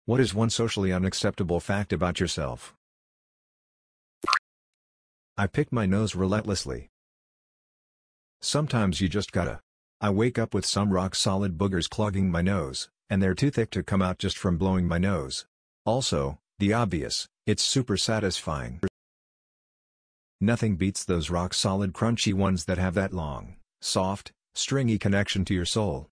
What is one socially unacceptable fact about yourself? I pick my nose relentlessly. Sometimes you just gotta. I wake up with some rock-solid boogers clogging my nose, and they're too thick to come out just from blowing my nose. Also, the obvious, it's super satisfying. Nothing beats those rock-solid crunchy ones that have that long, soft, stringy connection to your soul.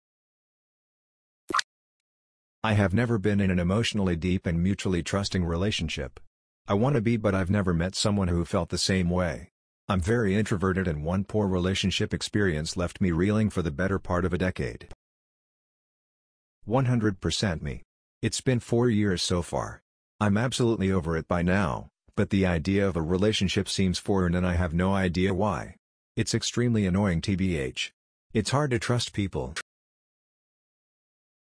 I have never been in an emotionally deep and mutually trusting relationship. I want to be, but I've never met someone who felt the same way. I'm very introverted and one poor relationship experience left me reeling for the better part of a decade. 100% me. It's been 4 years so far. I'm absolutely over it by now, but the idea of a relationship seems foreign and I have no idea why. It's extremely annoying tbh. It's hard to trust people.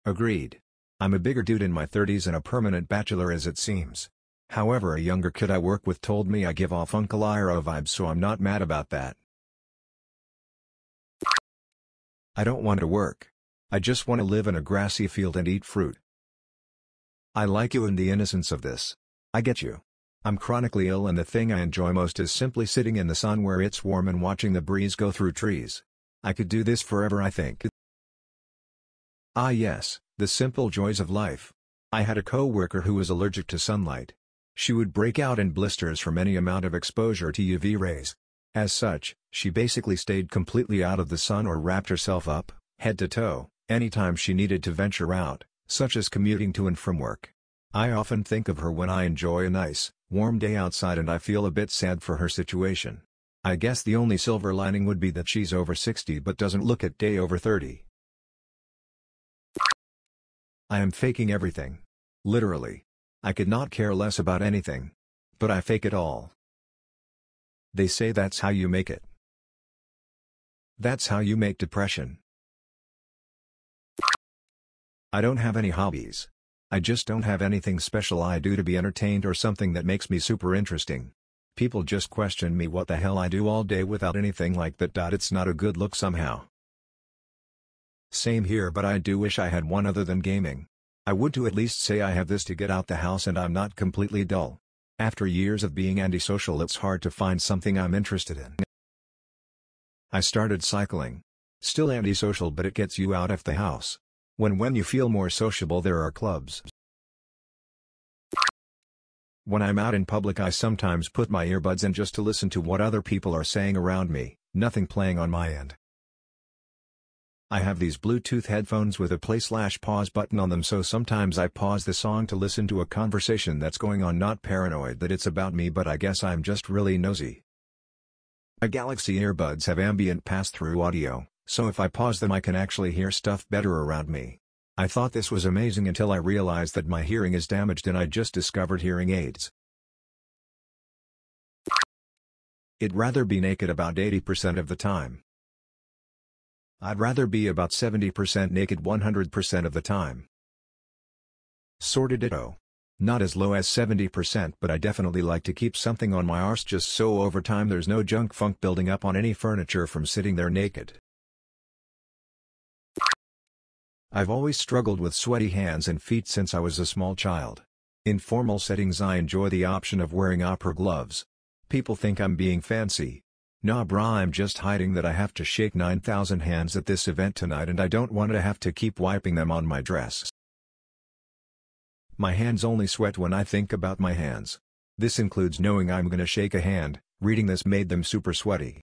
Agreed. I'm a bigger dude in my 30s and a permanent bachelor as it seems. However, a younger kid I work with told me I give off Uncle Iro vibes, so I'm not mad about that. I don't want to work. I just want to live in a grassy field and eat fruit. I like you and the innocence of this. I get you. I'm chronically ill and the thing I enjoy most is simply sitting in the sun where it's warm and watching the breeze go through trees. I could do this forever, I think. Ah yes, the simple joys of life. I had a co-worker who was allergic to sunlight. She would break out in blisters from any amount of exposure to UV rays. As such, she basically stayed completely out of the sun or wrapped herself up, head to toe, anytime she needed to venture out, such as commuting to and from work. I often think of her when I enjoy a nice, warm day outside and I feel a bit sad for her situation. I guess the only silver lining would be that she's over 60 but doesn't look a day over 30. I am faking everything. Literally. I could not care less about anything. But I fake it all. They say that's how you make it. That's how you make depression. I don't have any hobbies. I just don't have anything special I do to be entertained or something that makes me super interesting. People just question me what the hell I do all day without anything like that. It's not a good look somehow. Same here, but I do wish I had one other than gaming. I would to at least say I have this to get out the house and I'm not completely dull. After years of being antisocial, it's hard to find something I'm interested in. I started cycling. Still antisocial, but it gets you out of the house. When you feel more sociable, there are clubs. When I'm out in public, I sometimes put my earbuds in just to listen to what other people are saying around me, nothing playing on my end. I have these Bluetooth headphones with a play/pause button on them, so sometimes I pause the song to listen to a conversation that's going on, not paranoid that it's about me, but I guess I'm just really nosy. My Galaxy earbuds have ambient pass-through audio, so if I pause them I can actually hear stuff better around me. I thought this was amazing until I realized that my hearing is damaged and I just discovered hearing aids. I'd rather be naked about 80% of the time. I'd rather be about 70% naked 100% of the time. Sorta ditto. Not as low as 70%, but I definitely like to keep something on my arse just so over time there's no junk funk building up on any furniture from sitting there naked. I've always struggled with sweaty hands and feet since I was a small child. In formal settings I enjoy the option of wearing opera gloves. People think I'm being fancy. Nah brah, I'm just hiding that I have to shake 9,000 hands at this event tonight and I don't want to have to keep wiping them on my dress. My hands only sweat when I think about my hands. This includes knowing I'm gonna shake a hand. Reading this made them super sweaty.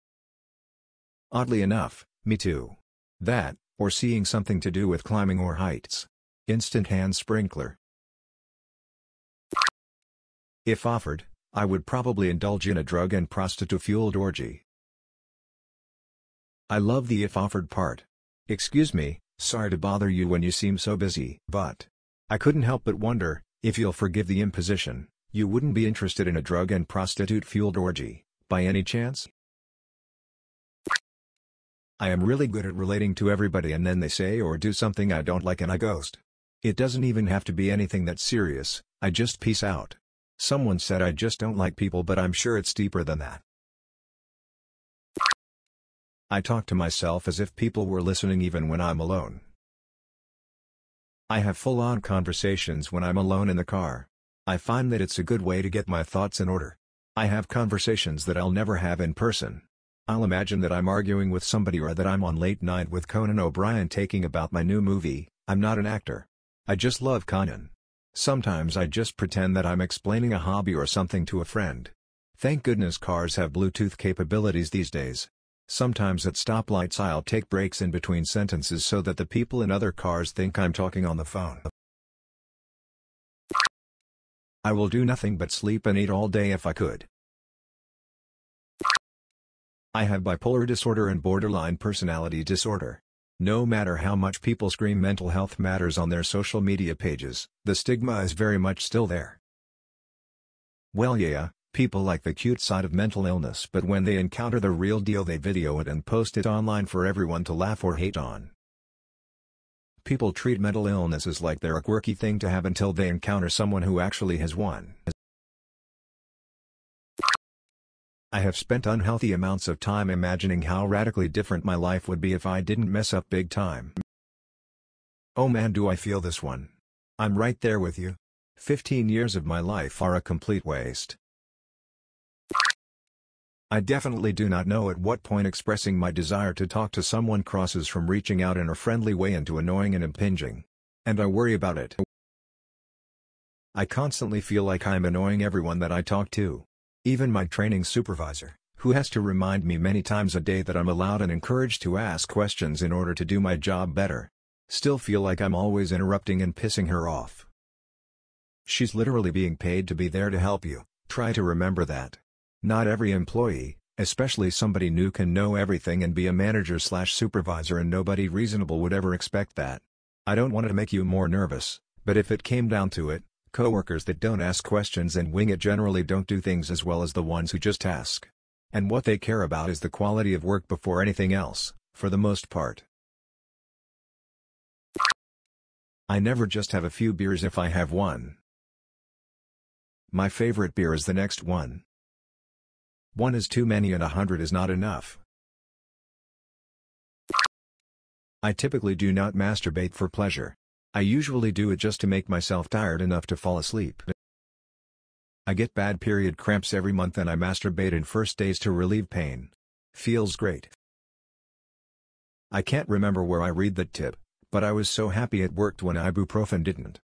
Oddly enough, me too. That, or seeing something to do with climbing or heights. Instant hand sprinkler. If offered, I would probably indulge in a drug and prostitute-fueled orgy. I love the if offered part. Excuse me, sorry to bother you when you seem so busy, but I couldn't help but wonder, if you'll forgive the imposition, you wouldn't be interested in a drug and prostitute-fueled orgy, by any chance? I am really good at relating to everybody and then they say or do something I don't like and I ghost. It doesn't even have to be anything that's serious, I just peace out. Someone said I just don't like people, but I'm sure it's deeper than that. I talk to myself as if people were listening even when I'm alone. I have full-on conversations when I'm alone in the car. I find that it's a good way to get my thoughts in order. I have conversations that I'll never have in person. I'll imagine that I'm arguing with somebody or that I'm on late night with Conan O'Brien talking about my new movie. I'm not an actor. I just love Conan. Sometimes I just pretend that I'm explaining a hobby or something to a friend. Thank goodness cars have Bluetooth capabilities these days. Sometimes at stoplights I'll take breaks in between sentences so that the people in other cars think I'm talking on the phone. I will do nothing but sleep and eat all day if I could. I have bipolar disorder and borderline personality disorder. No matter how much people scream mental health matters on their social media pages, the stigma is very much still there. Well yeah, people like the cute side of mental illness, but when they encounter the real deal they video it and post it online for everyone to laugh or hate on. People treat mental illness as like they're a quirky thing to have until they encounter someone who actually has one. I have spent unhealthy amounts of time imagining how radically different my life would be if I didn't mess up big time. Oh man, do I feel this one. I'm right there with you. 15 years of my life are a complete waste. I definitely do not know at what point expressing my desire to talk to someone crosses from reaching out in a friendly way into annoying and impinging. And I worry about it. I constantly feel like I'm annoying everyone that I talk to. Even my training supervisor, who has to remind me many times a day that I'm allowed and encouraged to ask questions in order to do my job better. Still feel like I'm always interrupting and pissing her off. She's literally being paid to be there to help you, try to remember that. Not every employee, especially somebody new, can know everything and be a manager/supervisor, and nobody reasonable would ever expect that. I don't want to make you more nervous, but if it came down to it, coworkers that don't ask questions and wing it generally don't do things as well as the ones who just ask. And what they care about is the quality of work before anything else, for the most part. I never just have a few beers if I have one. My favorite beer is the next one. One is too many and 100 is not enough. I typically do not masturbate for pleasure. I usually do it just to make myself tired enough to fall asleep. I get bad period cramps every month and I masturbate in first days to relieve pain. Feels great. I can't remember where I read that tip, but I was so happy it worked when ibuprofen didn't.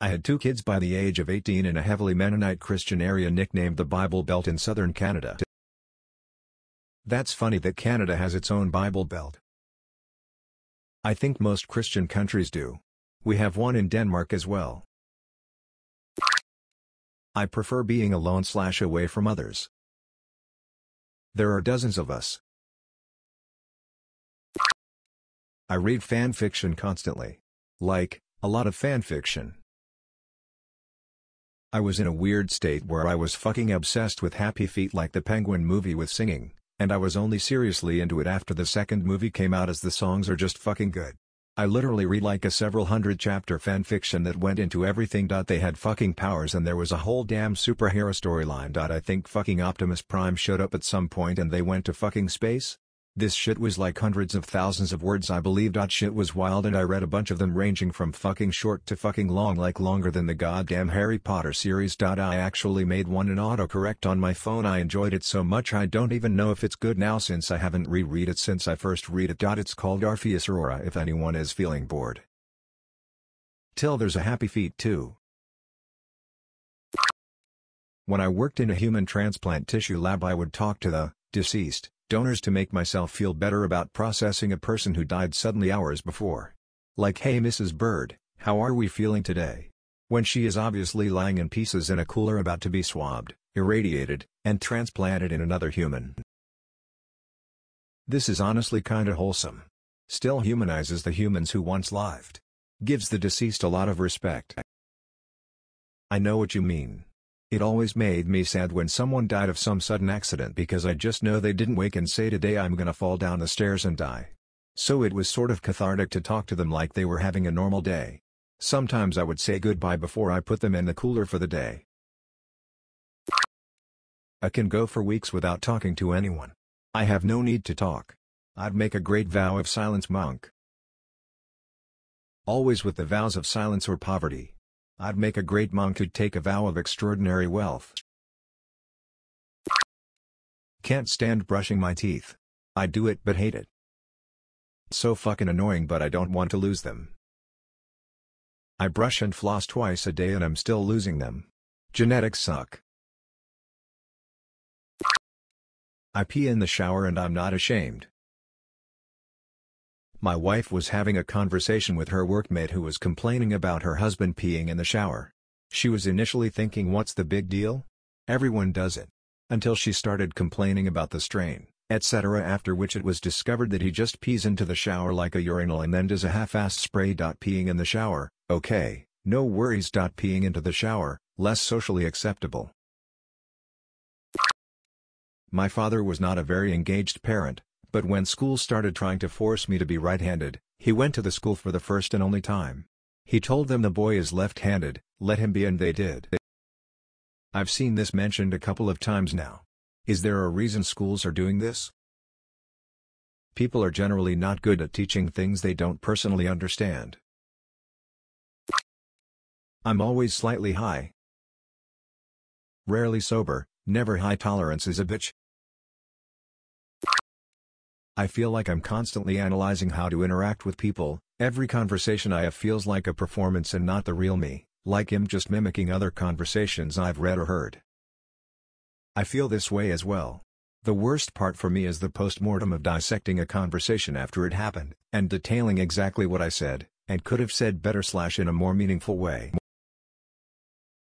I had 2 kids by the age of 18 in a heavily Mennonite Christian area nicknamed the Bible Belt in southern Canada. That's funny that Canada has its own Bible Belt. I think most Christian countries do. We have one in Denmark as well. I prefer being alone/away from others. There are dozens of us. I read fan fiction constantly. Like, a lot of fan fiction. I was in a weird state where I was fucking obsessed with Happy Feet like the Penguin movie with singing. And I was only seriously into it after the second movie came out, as the songs are just fucking good. I literally read like a several hundred chapter fanfiction that went into everything. They had fucking powers and there was a whole damn superhero storyline. I think fucking Optimus Prime showed up at some point and they went to fucking space. This shit was like hundreds of thousands of words, I believe. Shit was wild and I read a bunch of them ranging from fucking short to fucking long, like longer than the goddamn Harry Potter series. I actually made one in autocorrect on my phone. I enjoyed it so much I don't even know if it's good now since I haven't reread it since I first read it. It's called Orpheus Aurora if anyone is feeling bored. Till there's a Happy Feet too. When I worked in a human transplant tissue lab I would talk to the deceased donors to make myself feel better about processing a person who died suddenly hours before. Like, hey Mrs. Bird, how are we feeling today? When she is obviously lying in pieces in a cooler about to be swabbed, irradiated, and transplanted in another human. This is honestly kinda wholesome. Still humanizes the humans who once lived. Gives the deceased a lot of respect. I know what you mean. It always made me sad when someone died of some sudden accident because I just know they didn't wake and say today I'm gonna fall down the stairs and die. So it was sort of cathartic to talk to them like they were having a normal day. Sometimes I would say goodbye before I put them in the cooler for the day. I can go for weeks without talking to anyone. I have no need to talk. I'd make a great vow of silence monk. Always with the vows of silence or poverty. I'd make a great monk who'd take a vow of extraordinary wealth. Can't stand brushing my teeth. I do it but hate it. It's so fucking annoying, but I don't want to lose them. I brush and floss twice a day and I'm still losing them. Genetics suck. I pee in the shower and I'm not ashamed. My wife was having a conversation with her workmate who was complaining about her husband peeing in the shower. She was initially thinking, what's the big deal? Everyone does it. Until she started complaining about the strain, etc., after which it was discovered that he just pees into the shower like a urinal and then does a half-assed spray. Peeing in the shower, okay, no worries. Peeing into the shower, less socially acceptable. My father was not a very engaged parent, but when school started trying to force me to be right-handed, he went to the school for the first and only time. He told them the boy is left-handed, let him be, and they did. I've seen this mentioned a couple of times now. Is there a reason schools are doing this? People are generally not good at teaching things they don't personally understand. I'm always slightly high. Rarely sober, never high. Tolerance is a bitch. I feel like I'm constantly analyzing how to interact with people. Every conversation I have feels like a performance and not the real me, like him just mimicking other conversations I've read or heard. I feel this way as well. The worst part for me is the post-mortem of dissecting a conversation after it happened, and detailing exactly what I said, and could have said better / in a more meaningful way.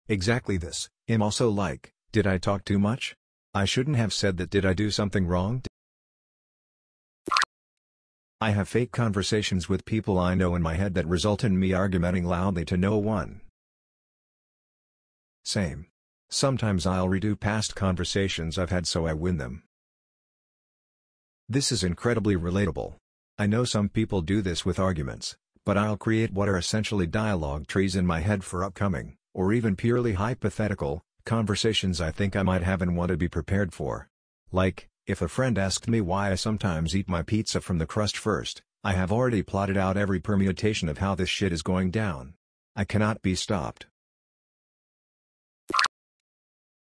Exactly this. I'm also like, did I talk too much? I shouldn't have said that. Did I do something wrong? I have fake conversations with people I know in my head that result in me arguing loudly to no one. Same. Sometimes I'll redo past conversations I've had so I win them. This is incredibly relatable. I know some people do this with arguments, but I'll create what are essentially dialogue trees in my head for upcoming, or even purely hypothetical, conversations I think I might have and want to be prepared for. Like, if a friend asked me why I sometimes eat my pizza from the crust first, I have already plotted out every permutation of how this shit is going down. I cannot be stopped.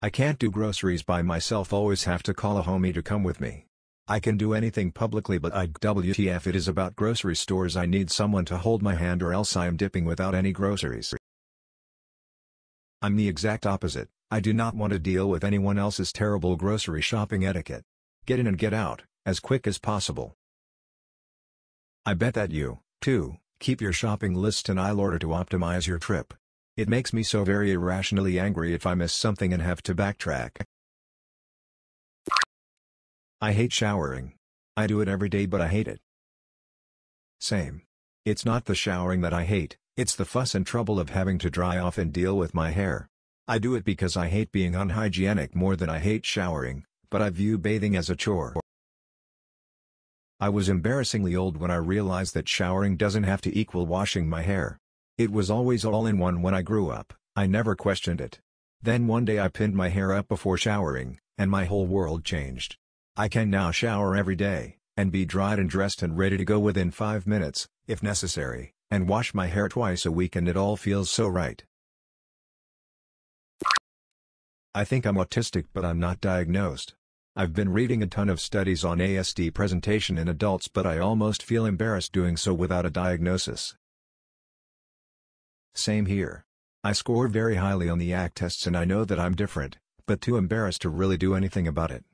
I can't do groceries by myself, always have to call a homie to come with me. I can do anything publicly, but WTF it is about grocery stores. I need someone to hold my hand or else I am dipping without any groceries. I'm the exact opposite. I do not want to deal with anyone else's terrible grocery shopping etiquette. Get in and get out, as quick as possible. I bet that you, too, keep your shopping list in order to optimize your trip. It makes me so very irrationally angry if I miss something and have to backtrack. I hate showering. I do it every day but I hate it. Same. It's not the showering that I hate, it's the fuss and trouble of having to dry off and deal with my hair. I do it because I hate being unhygienic more than I hate showering, but I view bathing as a chore. I was embarrassingly old when I realized that showering doesn't have to equal washing my hair. It was always all in one when I grew up, I never questioned it. Then one day I pinned my hair up before showering, and my whole world changed. I can now shower every day, and be dried and dressed and ready to go within 5 minutes, if necessary, and wash my hair twice a week and it all feels so right. I think I'm autistic but I'm not diagnosed. I've been reading a ton of studies on ASD presentation in adults but I almost feel embarrassed doing so without a diagnosis. Same here. I score very highly on the ACT tests and I know that I'm different, but too embarrassed to really do anything about it.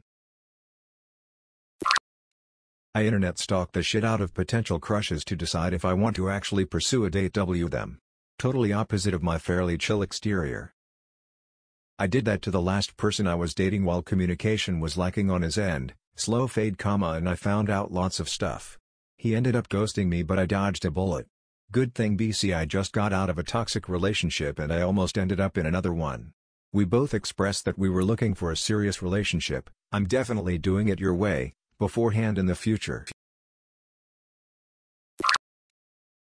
I internet stalk the shit out of potential crushes to decide if I want to actually pursue a date. Them. Totally opposite of my fairly chill exterior. I did that to the last person I was dating while communication was lacking on his end, slow fade, and I found out lots of stuff. He ended up ghosting me but I dodged a bullet. Good thing I just got out of a toxic relationship and I almost ended up in another one. We both expressed that we were looking for a serious relationship. I'm definitely doing it your way, beforehand in the future.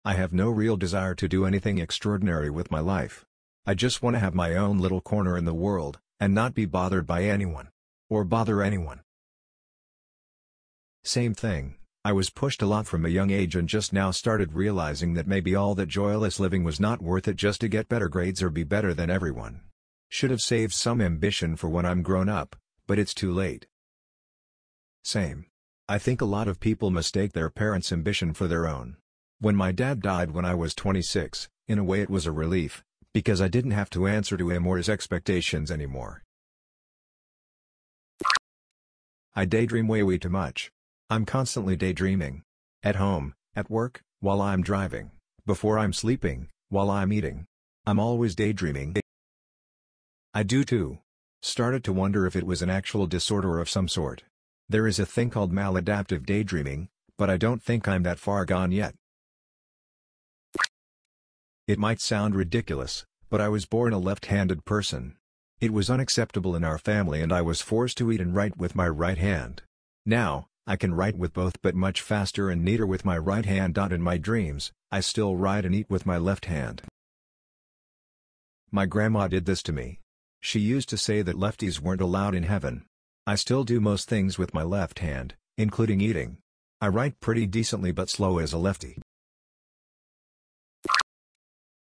I have no real desire to do anything extraordinary with my life. I just want to have my own little corner in the world, and not be bothered by anyone. Or bother anyone. Same thing, I was pushed a lot from a young age and just now started realizing that maybe all that joyless living was not worth it just to get better grades or be better than everyone. Should have saved some ambition for when I'm grown up, but it's too late. Same. I think a lot of people mistake their parents' ambition for their own. When my dad died when I was 26, in a way it was a relief, because I didn't have to answer to him or his expectations anymore. I daydream way too much. I'm constantly daydreaming. At home, at work, while I'm driving, before I'm sleeping, while I'm eating. I'm always daydreaming. I do too. Started to wonder if it was an actual disorder of some sort. There is a thing called maladaptive daydreaming, but I don't think I'm that far gone yet. It might sound ridiculous, but I was born a left-handed person. It was unacceptable in our family and I was forced to eat and write with my right hand. Now, I can write with both but much faster and neater with my right hand. In my dreams, I still write and eat with my left hand. My grandma did this to me. She used to say that lefties weren't allowed in heaven. I still do most things with my left hand, including eating. I write pretty decently but slow as a lefty.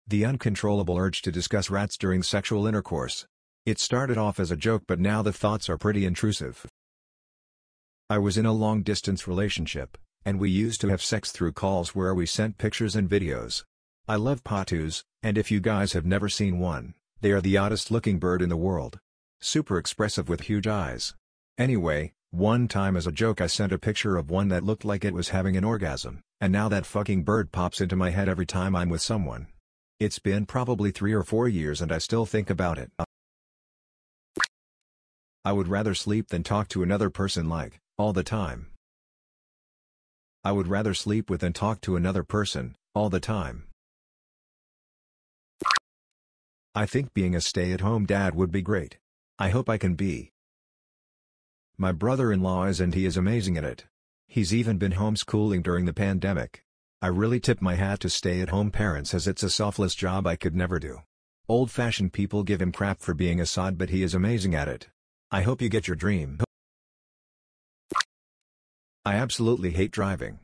The uncontrollable urge to discuss rats during sexual intercourse. It started off as a joke but now the thoughts are pretty intrusive. I was in a long-distance relationship, and we used to have sex through calls where we sent pictures and videos. I love patus, and if you guys have never seen one, they are the oddest-looking bird in the world. Super expressive with huge eyes. Anyway, one time as a joke I sent a picture of one that looked like it was having an orgasm, and now that fucking bird pops into my head every time I'm with someone. It's been probably 3 or 4 years and I still think about it. I would rather sleep than talk to another person all the time. I would rather sleep with than talk to another person, all the time. I think being a stay-at-home dad would be great. I hope I can be. My brother-in-law is and he is amazing at it. He's even been homeschooling during the pandemic. I really tip my hat to stay-at-home parents as it's a selfless job I could never do. Old-fashioned people give him crap for being a sod but he is amazing at it. I hope you get your dream. I absolutely hate driving.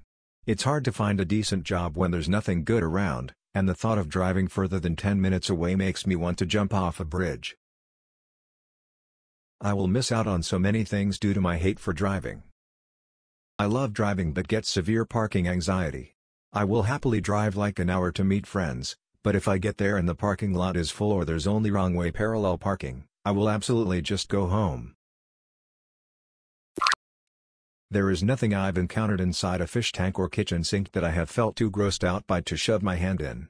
It's hard to find a decent job when there's nothing good around, and the thought of driving further than 10 minutes away makes me want to jump off a bridge. I will miss out on so many things due to my hate for driving. I love driving but get severe parking anxiety. I will happily drive like an hour to meet friends, but if I get there and the parking lot is full or there's only wrong way parallel parking, I will absolutely just go home. There is nothing I've encountered inside a fish tank or kitchen sink that I have felt too grossed out by to shove my hand in.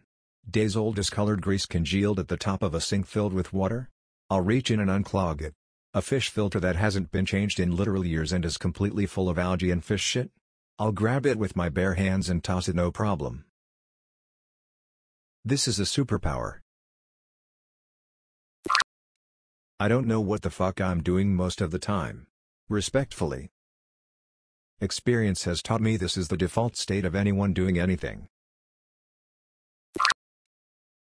Days old discolored grease congealed at the top of a sink filled with water? I'll reach in and unclog it. A fish filter that hasn't been changed in literal years and is completely full of algae and fish shit? I'll grab it with my bare hands and toss it no problem. This is a superpower. I don't know what the fuck I'm doing most of the time. Respectfully. Experience has taught me this is the default state of anyone doing anything.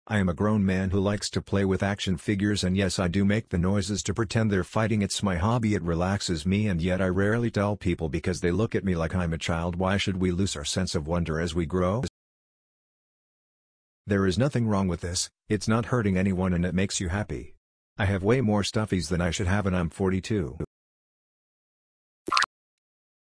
I am a grown man who likes to play with action figures and yes I do make the noises to pretend they're fighting. It's my hobby, it relaxes me, and yet I rarely tell people because they look at me like I'm a child. Why should we lose our sense of wonder as we grow? There is nothing wrong with this, it's not hurting anyone and it makes you happy. I have way more stuffies than I should have and I'm 42.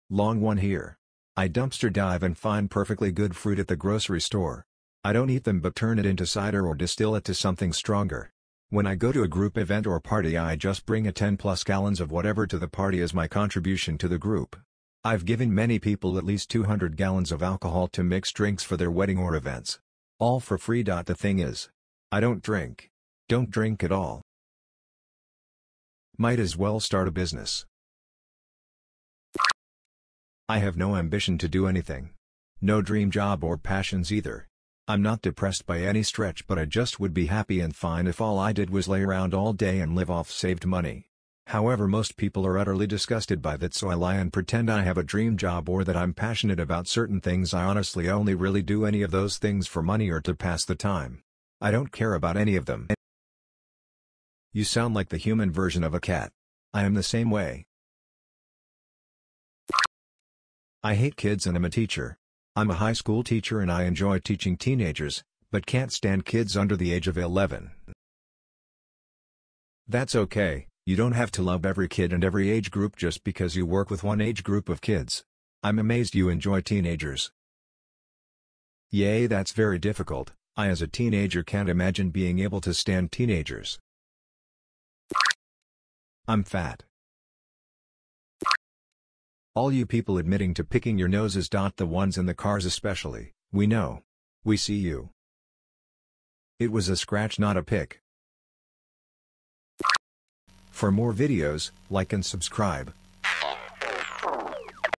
Long one here. I dumpster dive and find perfectly good fruit at the grocery store. I don't eat them but turn it into cider or distill it to something stronger. When I go to a group event or party I just bring a 10+ gallons of whatever to the party as my contribution to the group. I've given many people at least 200 gallons of alcohol to mix drinks for their wedding or events. All for free. The thing is, I don't drink. Don't drink at all. Might as well start a business. I have no ambition to do anything. No dream job or passions either. I'm not depressed by any stretch, but I just would be happy and fine if all I did was lay around all day and live off saved money. However, most people are utterly disgusted by that, so I lie and pretend I have a dream job or that I'm passionate about certain things. I honestly only really do any of those things for money or to pass the time. I don't care about any of them. You sound like the human version of a cat. I am the same way. I hate kids and I'm a teacher. I'm a high school teacher and I enjoy teaching teenagers, but can't stand kids under the age of 11. That's okay, you don't have to love every kid and every age group just because you work with one age group of kids. I'm amazed you enjoy teenagers. Yay, that's very difficult. I as a teenager can't imagine being able to stand teenagers. I'm fat. All you people admitting to picking your noses. The ones in the cars especially, we know. We see you. It was a scratch, not a pick. For more videos, like and subscribe.